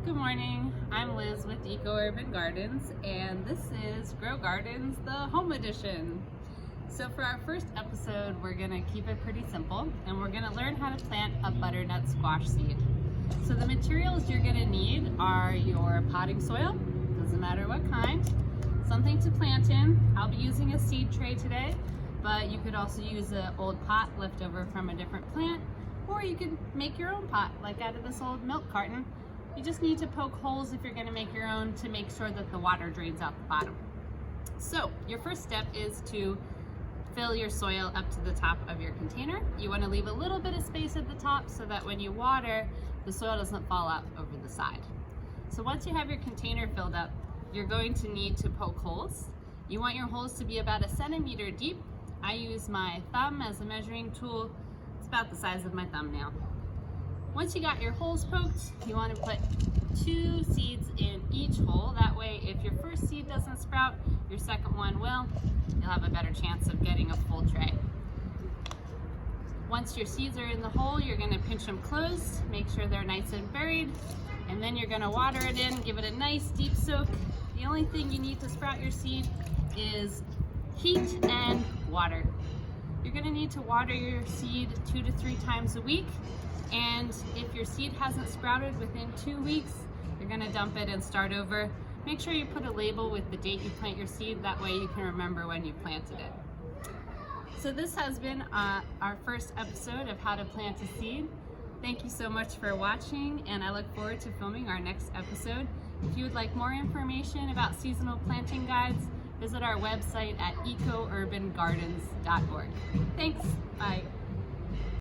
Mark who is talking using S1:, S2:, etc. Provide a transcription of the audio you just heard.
S1: Good morning, I'm Liz with Eco Urban Gardens, and this is Grow Gardens, the home edition. So for our first episode, we're gonna keep it pretty simple, and we're gonna learn how to plant a butternut squash seed. So the materials you're gonna need are your potting soil, doesn't matter what kind, something to plant in. I'll be using a seed tray today, but you could also use an old pot left over from a different plant, or you could make your own pot, like out of this old milk carton. You just need to poke holes if you're gonna make your own to make sure that the water drains out the bottom. So your first step is to fill your soil up to the top of your container. You wanna leave a little bit of space at the top so that when you water, the soil doesn't fall out over the side. So once you have your container filled up, you're going to need to poke holes. You want your holes to be about 1 centimeter deep. I use my thumb as a measuring tool. It's about the size of my thumbnail. Once you got your holes poked, you want to put 2 seeds in each hole. That way, if your first seed doesn't sprout, your second one will. You'll have a better chance of getting a full tray. Once your seeds are in the hole, you're going to pinch them closed, make sure they're nice and buried, and then you're going to water it in, give it a nice deep soak. The only thing you need to sprout your seed is heat and water. You're going to need to water your seed 2 to 3 times a week. And if your seed hasn't sprouted within 2 weeks, you're gonna dump it and start over. Make sure you put a label with the date you plant your seed, that way you can remember when you planted it. So this has been our first episode of how to plant a seed. Thank you so much for watching, and I look forward to filming our next episode. If you would like more information about seasonal planting guides, visit our website at ecourbangardens.org. Thanks, bye.